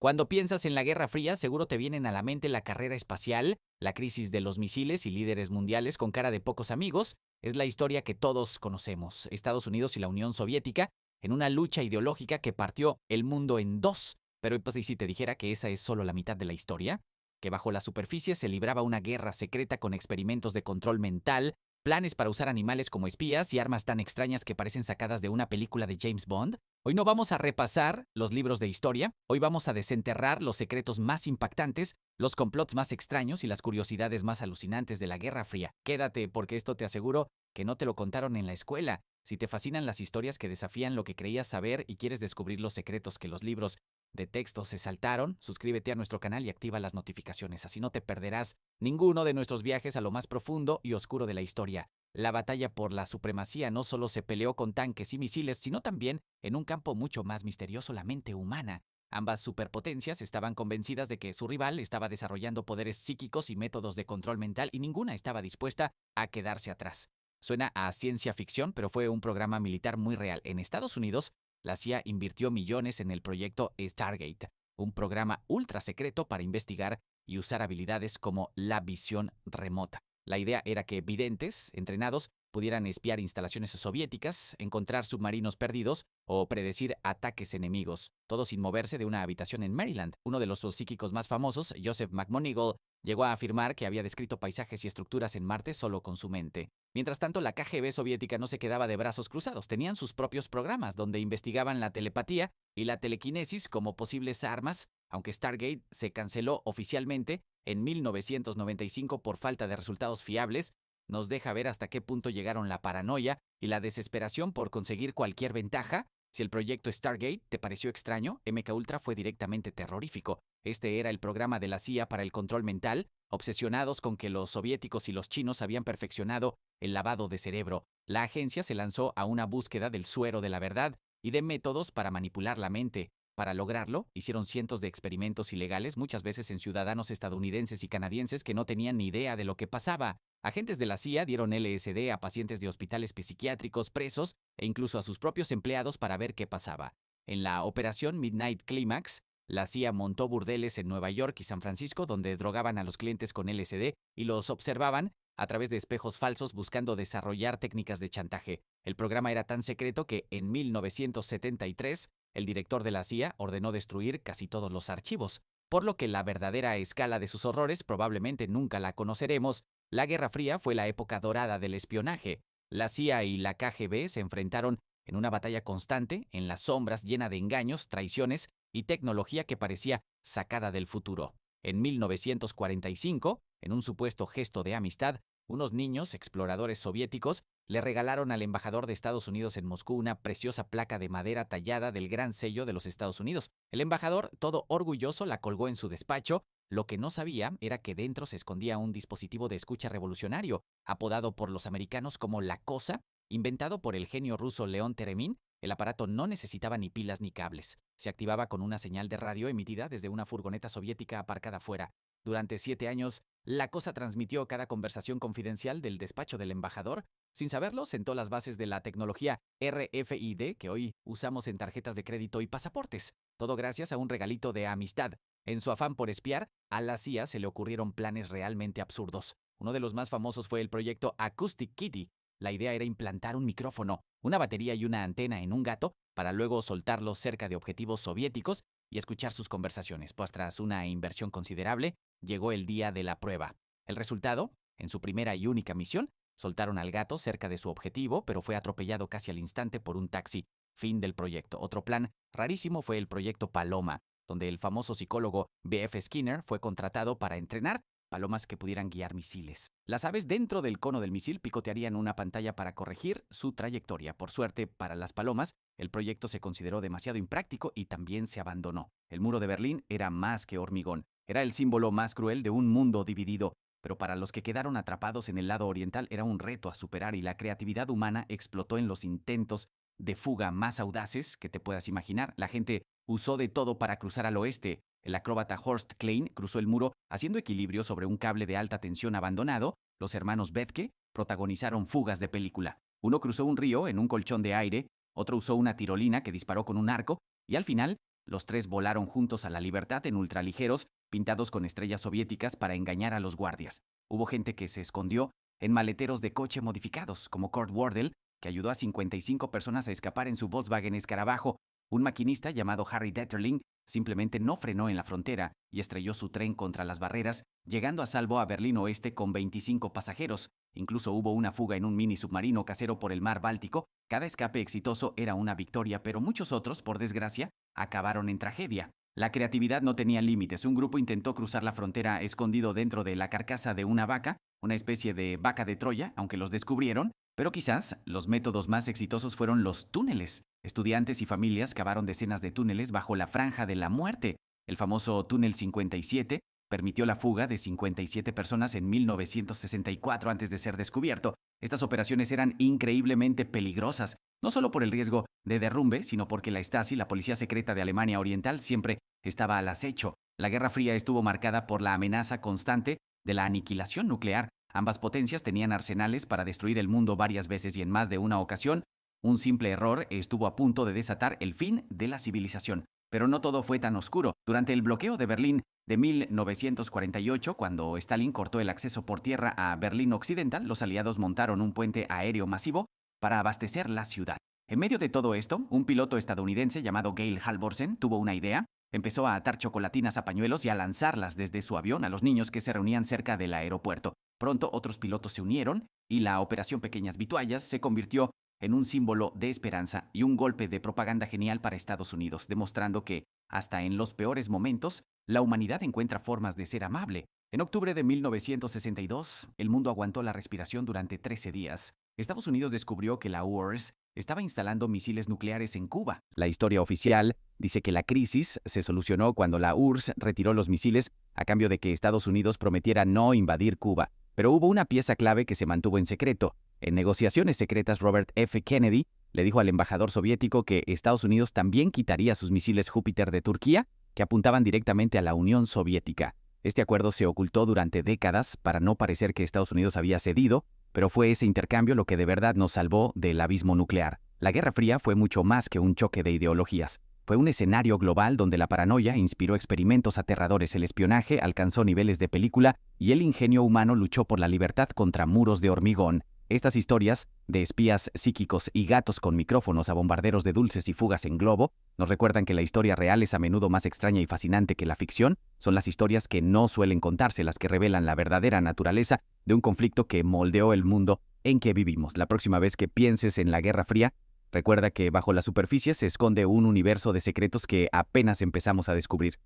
Cuando piensas en la Guerra Fría, seguro te vienen a la mente la carrera espacial, la crisis de los misiles y líderes mundiales con cara de pocos amigos. Es la historia que todos conocemos, Estados Unidos y la Unión Soviética, en una lucha ideológica que partió el mundo en dos. Pero pues, ¿y si te dijera que esa es solo la mitad de la historia? Que bajo la superficie se libraba una guerra secreta con experimentos de control mental, planes para usar animales como espías y armas tan extrañas que parecen sacadas de una película de James Bond. Hoy no vamos a repasar los libros de historia, hoy vamos a desenterrar los secretos más impactantes, los complots más extraños y las curiosidades más alucinantes de la Guerra Fría. Quédate, porque esto te aseguro que no te lo contaron en la escuela. Si te fascinan las historias que desafían lo que creías saber y quieres descubrir los secretos que los libros de texto se saltaron, suscríbete a nuestro canal y activa las notificaciones, así no te perderás ninguno de nuestros viajes a lo más profundo y oscuro de la historia. La batalla por la supremacía no solo se peleó con tanques y misiles, sino también en un campo mucho más misterioso, la mente humana. Ambas superpotencias estaban convencidas de que su rival estaba desarrollando poderes psíquicos y métodos de control mental y ninguna estaba dispuesta a quedarse atrás. Suena a ciencia ficción, pero fue un programa militar muy real. En Estados Unidos, la CIA invirtió millones en el proyecto Stargate, un programa ultra secreto para investigar y usar habilidades como la visión remota. La idea era que videntes, entrenados, pudieran espiar instalaciones soviéticas, encontrar submarinos perdidos o predecir ataques enemigos, todo sin moverse de una habitación en Maryland. Uno de los psíquicos más famosos, Joseph McMonigal, llegó a afirmar que había descrito paisajes y estructuras en Marte solo con su mente. Mientras tanto, la KGB soviética no se quedaba de brazos cruzados. Tenían sus propios programas donde investigaban la telepatía y la telequinesis como posibles armas, aunque Stargate se canceló oficialmente en 1995 por falta de resultados fiables. Nos deja ver hasta qué punto llegaron la paranoia y la desesperación por conseguir cualquier ventaja. Si el proyecto Stargate te pareció extraño, MK Ultra fue directamente terrorífico. Este era el programa de la CIA para el control mental, obsesionados con que los soviéticos y los chinos habían perfeccionado el lavado de cerebro. La agencia se lanzó a una búsqueda del suero de la verdad y de métodos para manipular la mente. Para lograrlo, hicieron cientos de experimentos ilegales, muchas veces en ciudadanos estadounidenses y canadienses que no tenían ni idea de lo que pasaba. Agentes de la CIA dieron LSD a pacientes de hospitales psiquiátricos, presos e incluso a sus propios empleados para ver qué pasaba. En la operación Midnight Climax, la CIA montó burdeles en Nueva York y San Francisco donde drogaban a los clientes con LSD y los observaban a través de espejos falsos buscando desarrollar técnicas de chantaje. El programa era tan secreto que en 1973 el director de la CIA ordenó destruir casi todos los archivos, por lo que la verdadera escala de sus horrores probablemente nunca la conoceremos. La Guerra Fría fue la época dorada del espionaje. La CIA y la KGB se enfrentaron en una batalla constante, en las sombras, llena de engaños, traiciones y tecnología que parecía sacada del futuro. En 1945, en un supuesto gesto de amistad, unos niños exploradores soviéticos le regalaron al embajador de Estados Unidos en Moscú una preciosa placa de madera tallada del gran sello de los Estados Unidos. El embajador, todo orgulloso, la colgó en su despacho. Lo que no sabía era que dentro se escondía un dispositivo de escucha revolucionario, apodado por los americanos como la Cosa, inventado por el genio ruso León Teremín. El aparato no necesitaba ni pilas ni cables. Se activaba con una señal de radio emitida desde una furgoneta soviética aparcada afuera. Durante 7 años, la Cosa transmitió cada conversación confidencial del despacho del embajador. Sin saberlo, sentó las bases de la tecnología RFID que hoy usamos en tarjetas de crédito y pasaportes. Todo gracias a un regalito de amistad. En su afán por espiar, a la CIA se le ocurrieron planes realmente absurdos. Uno de los más famosos fue el proyecto Acoustic Kitty. La idea era implantar un micrófono, una batería y una antena en un gato para luego soltarlo cerca de objetivos soviéticos y escuchar sus conversaciones. Pues tras una inversión considerable, llegó el día de la prueba. El resultado, en su primera y única misión, soltaron al gato cerca de su objetivo, pero fue atropellado casi al instante por un taxi. Fin del proyecto. Otro plan rarísimo fue el proyecto Paloma, donde el famoso psicólogo B.F. Skinner fue contratado para entrenar palomas que pudieran guiar misiles. Las aves dentro del cono del misil picotearían una pantalla para corregir su trayectoria. Por suerte, para las palomas, el proyecto se consideró demasiado impráctico y también se abandonó. El muro de Berlín era más que hormigón. Era el símbolo más cruel de un mundo dividido. Pero para los que quedaron atrapados en el lado oriental era un reto a superar y la creatividad humana explotó en los intentos de fuga más audaces que te puedas imaginar. La gente usó de todo para cruzar al oeste. El acróbata Horst Klein cruzó el muro haciendo equilibrio sobre un cable de alta tensión abandonado. Los hermanos Bethke protagonizaron fugas de película. Uno cruzó un río en un colchón de aire, otro usó una tirolina que disparó con un arco, y al final, Los tres volaron juntos a la libertad en ultraligeros, pintados con estrellas soviéticas para engañar a los guardias. Hubo gente que se escondió en maleteros de coche modificados, como Kurt Wardle, que ayudó a 55 personas a escapar en su Volkswagen Escarabajo. Un maquinista llamado Harry Detterling simplemente no frenó en la frontera y estrelló su tren contra las barreras, llegando a salvo a Berlín Oeste con 25 pasajeros. Incluso hubo una fuga en un mini submarino casero por el mar Báltico. Cada escape exitoso era una victoria, pero muchos otros, por desgracia, acabaron en tragedia. La creatividad no tenía límites. Un grupo intentó cruzar la frontera escondido dentro de la carcasa de una vaca, una especie de vaca de Troya, aunque los descubrieron. Pero quizás los métodos más exitosos fueron los túneles. Estudiantes y familias cavaron decenas de túneles bajo la franja de la muerte. El famoso Túnel 57 permitió la fuga de 57 personas en 1964 antes de ser descubierto. Estas operaciones eran increíblemente peligrosas, no solo por el riesgo de derrumbe, sino porque la Stasi, la policía secreta de Alemania Oriental, siempre estaba al acecho. La Guerra Fría estuvo marcada por la amenaza constante de la aniquilación nuclear. Ambas potencias tenían arsenales para destruir el mundo varias veces y en más de una ocasión, un simple error estuvo a punto de desatar el fin de la civilización. Pero no todo fue tan oscuro. Durante el bloqueo de Berlín de 1948, cuando Stalin cortó el acceso por tierra a Berlín Occidental, los aliados montaron un puente aéreo masivo para abastecer la ciudad. En medio de todo esto, un piloto estadounidense llamado Gail Halvorsen tuvo una idea. Empezó a atar chocolatinas a pañuelos y a lanzarlas desde su avión a los niños que se reunían cerca del aeropuerto. Pronto otros pilotos se unieron y la Operación Pequeñas Vituallas se convirtió en un símbolo de esperanza y un golpe de propaganda genial para Estados Unidos, demostrando que, hasta en los peores momentos, la humanidad encuentra formas de ser amable. En octubre de 1962, el mundo aguantó la respiración durante 13 días. Estados Unidos descubrió que la URSS estaba instalando misiles nucleares en Cuba. La historia oficial dice que la crisis se solucionó cuando la URSS retiró los misiles a cambio de que Estados Unidos prometiera no invadir Cuba. Pero hubo una pieza clave que se mantuvo en secreto. En negociaciones secretas, Robert F. Kennedy le dijo al embajador soviético que Estados Unidos también quitaría sus misiles Júpiter de Turquía, que apuntaban directamente a la Unión Soviética. Este acuerdo se ocultó durante décadas para no parecer que Estados Unidos había cedido, pero fue ese intercambio lo que de verdad nos salvó del abismo nuclear. La Guerra Fría fue mucho más que un choque de ideologías. Fue un escenario global donde la paranoia inspiró experimentos aterradores, el espionaje alcanzó niveles de película y el ingenio humano luchó por la libertad contra muros de hormigón. Estas historias, de espías psíquicos y gatos con micrófonos a bombarderos de dulces y fugas en globo, nos recuerdan que la historia real es a menudo más extraña y fascinante que la ficción. Son las historias que no suelen contarse las que revelan la verdadera naturaleza de un conflicto que moldeó el mundo en que vivimos. La próxima vez que pienses en la Guerra Fría, recuerda que bajo la superficie se esconde un universo de secretos que apenas empezamos a descubrir.